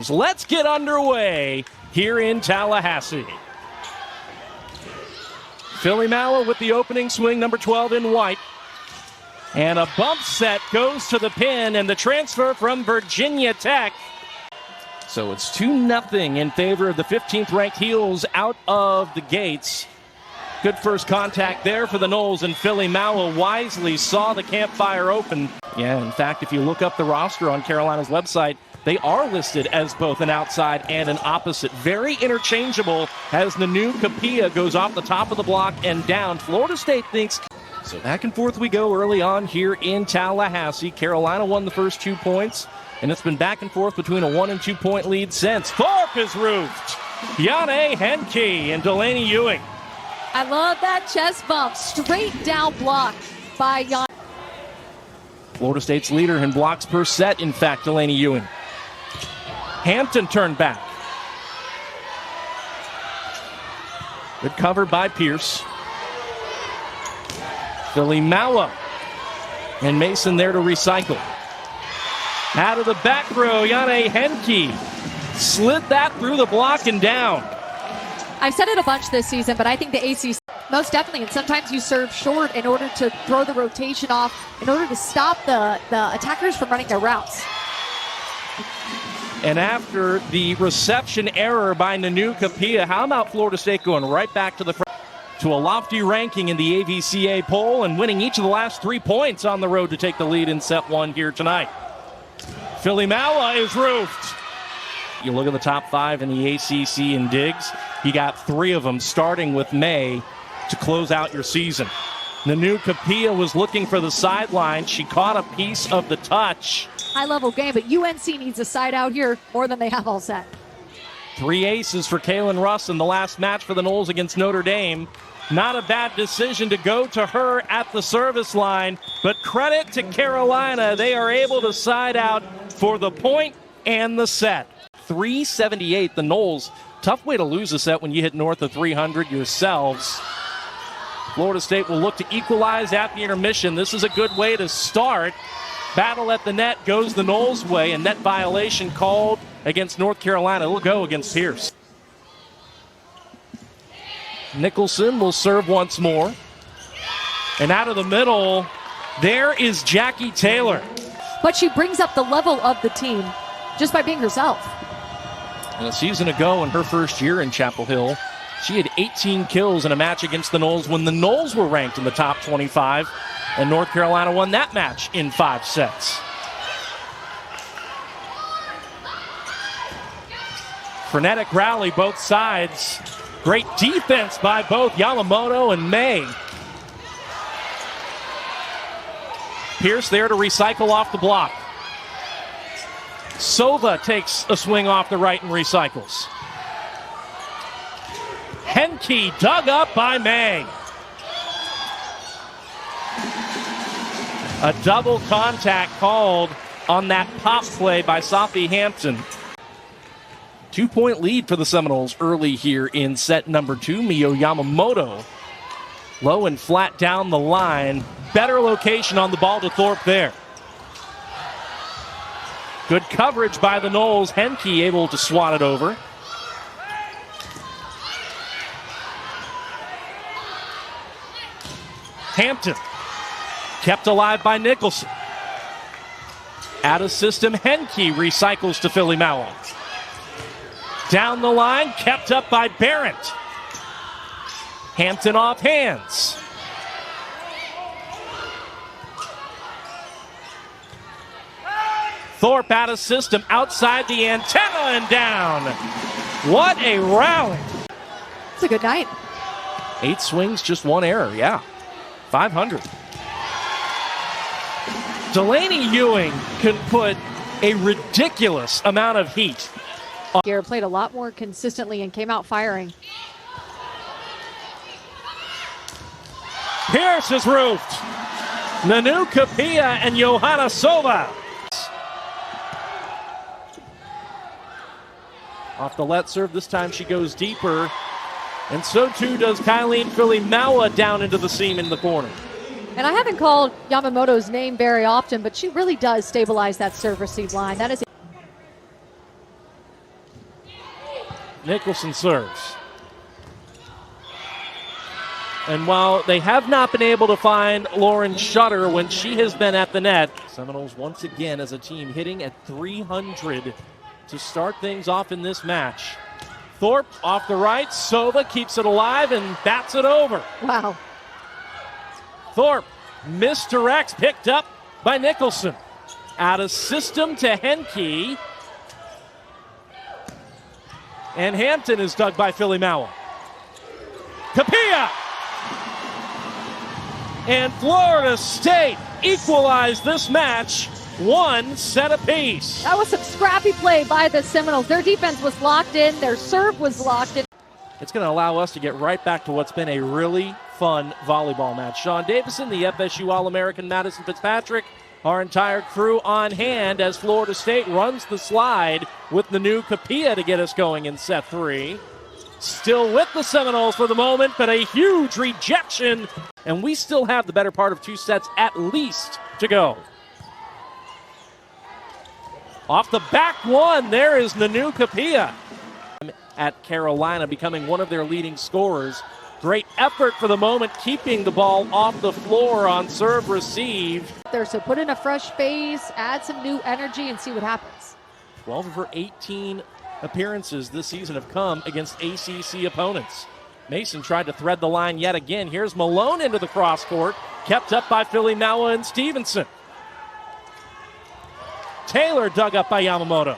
So let's get underway here in Tallahassee. Philly Mallow with the opening swing, number 12 in white. And a bump set goes to the pin, and the transfer from Virginia Tech. So it's 2-0 in favor of the 15th ranked Heels out of the gates. Good first contact there for the Noles, and Philly Mallow wisely saw the campfire open. Yeah, in fact, if you look up the roster on Carolina's website, they are listed as both an outside and an opposite. Very interchangeable as Nanu Kapia goes off the top of the block and down. Florida State thinks. So back and forth we go early on here in Tallahassee. Carolina won the first 2 points, and it's been back and forth between a 1 and 2 point lead since. Thorpe is roofed. Yane Henke and Delaney Ewing. I love that chest bump. Straight down block by Yane. Florida State's leader in blocks per set, in fact, Delaney Ewing. Hampton turned back. Good cover by Pierce. Philly Mallow. And Mason there to recycle. Out of the back row, Yane Henke slid that through the block and down. I've said it a bunch this season, but I think the ACC, most definitely, and sometimes you serve short in order to throw the rotation off, in order to stop the attackers from running their routes. And after the reception error by Nanu Kapia, how about Florida State going right back to the front to a lofty ranking in the AVCA poll and winning each of the last 3 points on the road to take the lead in set 1 here tonight. Philly Mallow is roofed. You look at the top 5 in the ACC in digs, you got 3 of them starting with May to close out your season. Nanu Kapia was looking for the sideline. She caught a piece of the touch. High-level game, but UNC needs a side out here more than they have all set. 3 aces for Kaylin Russ in the last match for the Noles against Notre Dame. Not a bad decision to go to her at the service line, but credit to Carolina. They are able to side out for the point and the set. 378, the Noles. Tough way to lose a set when you hit north of 300 yourselves. Florida State will look to equalize at the intermission. This is a good way to start. Battle at the net goes the Noles' way, and net violation called against North Carolina. It'll go against Pierce. Nicholson will serve once more. And out of the middle, there is Jackie Taylor. But she brings up the level of the team just by being herself. And a season ago, in her first year in Chapel Hill, she had 18 kills in a match against the Noles when the Noles were ranked in the top 25. And North Carolina won that match in 5 sets. Frenetic rally, both sides. Great defense by both Yamamoto and May. Pierce there to recycle off the block. Sova takes a swing off the right and recycles. Henke dug up by May. A double contact called on that pop play by Sophie Hampton. 2 point lead for the Seminoles early here in set number 2. Mio Yamamoto low and flat down the line. Better location on the ball to Thorpe there. Good coverage by the Noles. Henke able to swat it over. Hampton kept alive by Nicholson. Out of system, Henke recycles to Philly Mallow. Down the line, kept up by Barrett. Hampton off hands. Thorpe out of system, outside the antenna and down. What a rally. It's a good night. 8 swings, just 1 error, yeah. 500. Delaney Ewing can put a ridiculous amount of heat. Garrett played a lot more consistently and came out firing. Pierce is roofed. Nanu Kapia and Johanna Sova. Off the let serve, this time she goes deeper. And so too does Kylene Philly Mallow down into the seam in the corner. And I haven't called Yamamoto's name very often, but she really does stabilize that serve receive line. That is Nicholson serves. And while they have not been able to find Lauren Shutter when she has been at the net, Seminoles once again as a team hitting at 300 to start things off in this match. Thorpe off the right, Sova keeps it alive and bats it over. Wow. Thorpe misdirects, picked up by Nicholson. Out of system to Henke. And Hampton is dug by Philly Mauer. Capilla! And Florida State equalized this match, 1 set apiece. That was some scrappy play by the Seminoles. Their defense was locked in. Their serve was locked in. It's going to allow us to get right back to what's been a really fun volleyball match. Sean Davison, the FSU All-American Madison Fitzpatrick, our entire crew on hand as Florida State runs the slide with the new Capilla to get us going in set 3. Still with the Seminoles for the moment, but a huge rejection. And we still have the better part of 2 sets at least to go. Off the back one, there is Nanu Capilla at Carolina, becoming one of their leading scorers. Great effort for the moment, keeping the ball off the floor on serve receive. So put in a fresh face, add some new energy, and see what happens. 12 of her 18 appearances this season have come against ACC opponents. Mason tried to thread the line yet again. Here's Malone into the cross court, kept up by Philly Mauer and Stevenson. Taylor dug up by Yamamoto.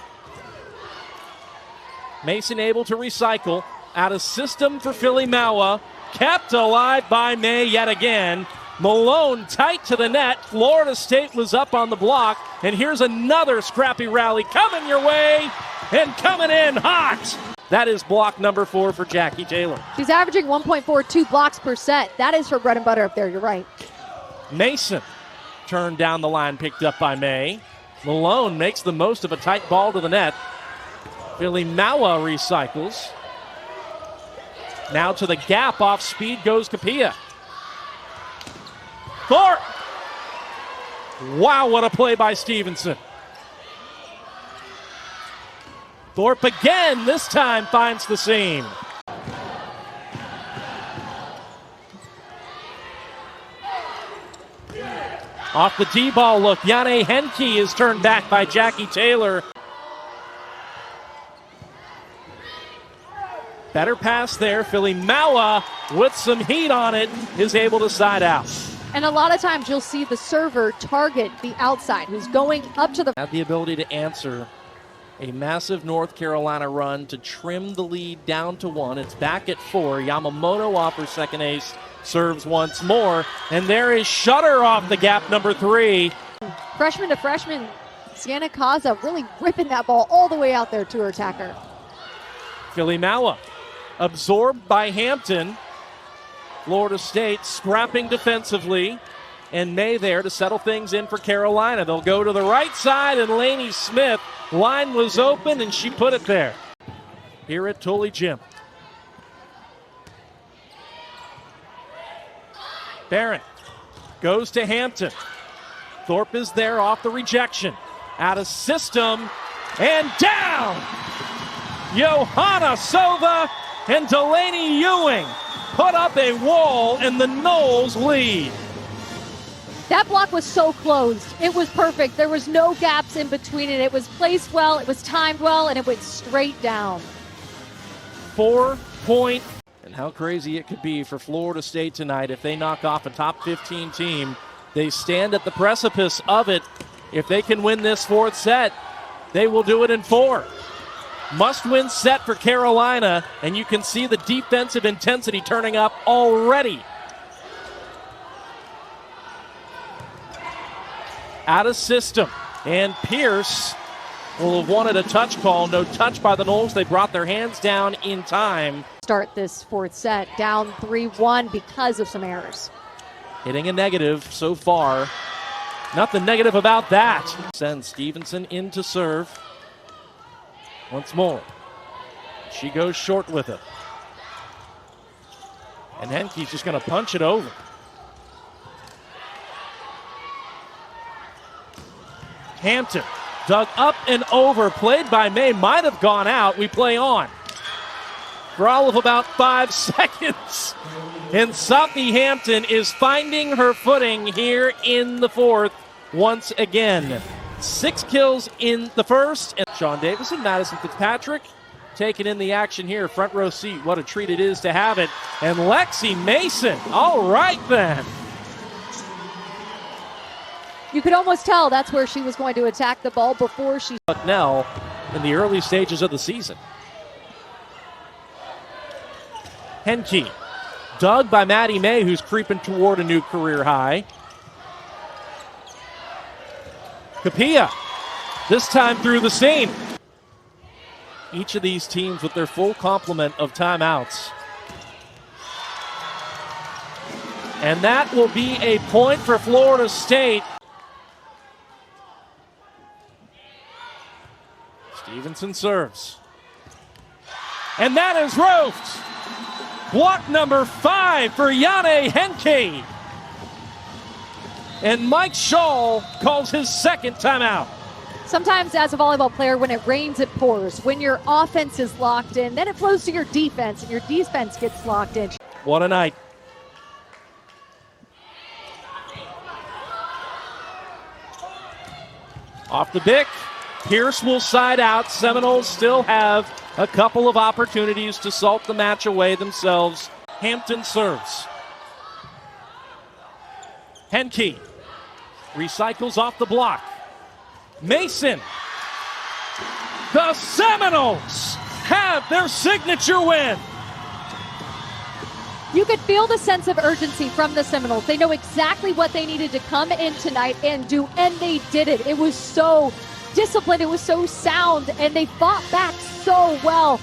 Mason able to recycle. Out of system for Philly Mauer, kept alive by May yet again. Malone tight to the net. Florida State was up on the block, and here's another scrappy rally coming your way and coming in hot. That is block number 4 for Jackie Taylor. She's averaging 1.42 blocks per set. That is her bread and butter up there, you're right. Mason turned down the line, picked up by May. Malone makes the most of a tight ball to the net. Philly Mauer recycles. Now to the gap, off speed goes Capilla. Thorpe! Wow, what a play by Stevenson. Thorpe again, this time finds the seam. Off the D-ball look, Yane Henke is turned back by Jackie Taylor. Better pass there. Philly Mauer with some heat on it is able to side out. And a lot of times you'll see the server target the outside, who's going up to the... Had the ability to answer a massive North Carolina run to trim the lead down to 1. It's back at 4. Yamamoto offers second ace, serves once more, and there is Shutter off the gap, number 3. Freshman to freshman, Sienna Kaza really ripping that ball all the way out there to her attacker. Philly Mauer absorbed by Hampton. Florida State scrapping defensively, and May there to settle things in for Carolina. They'll go to the right side, and Lainey Smith, line was open, and she put it there. Here at Tully Gym. Barrett goes to Hampton. Thorpe is there off the rejection. Out of system, and down! Johanna Sova and Delaney Ewing put up a wall, and the Noles lead. That block was so closed. It was perfect. There was no gaps in between it. It was placed well, it was timed well, and it went straight down. 4 point. And how crazy it could be for Florida State tonight if they knock off a top 15 team. They stand at the precipice of it. If they can win this 4th set, they will do it in 4. Must-win set for Carolina, and you can see the defensive intensity turning up already. Out of system, and Pierce will have wanted a touch call. No touch by the Noles. They brought their hands down in time. Start this 4th set down 3-1 because of some errors. Hitting a negative so far. Nothing negative about that. Sends Stevenson in to serve. Once more. She goes short with it. And Henke's just going to punch it over. Hampton dug up and over. Played by May. Might have gone out. We play on. for all of about 5 seconds. And Southampton is finding her footing here in the fourth once again. 6 kills in the first. And Sean Davis and Madison Fitzpatrick taking in the action here. Front row seat. What a treat it is to have it. And Lexi Mason. All right then. You could almost tell that's where she was going to attack the ball before she... Bucknell in the early stages of the season. Henke. Dug by Maddie May, who's creeping toward a new career high. Capilla. This time through the seam. Each of these teams with their full complement of timeouts. And that will be a point for Florida State. Stevenson serves. And that is roped. Block number 5 for Jane Henke. And Mike Shaw calls his second timeout. Sometimes as a volleyball player, when it rains, it pours. When your offense is locked in, then it flows to your defense, and your defense gets locked in. What a night. Off the pick. Pierce will side out. Seminoles still have a couple of opportunities to salt the match away themselves. Hampton serves. Henke recycles off the block. Mason. The Seminoles have their signature win. You could feel the sense of urgency from the Seminoles. They know exactly what they needed to come in tonight and do, and they did it. It was so disciplined, it was so sound, and they fought back so well.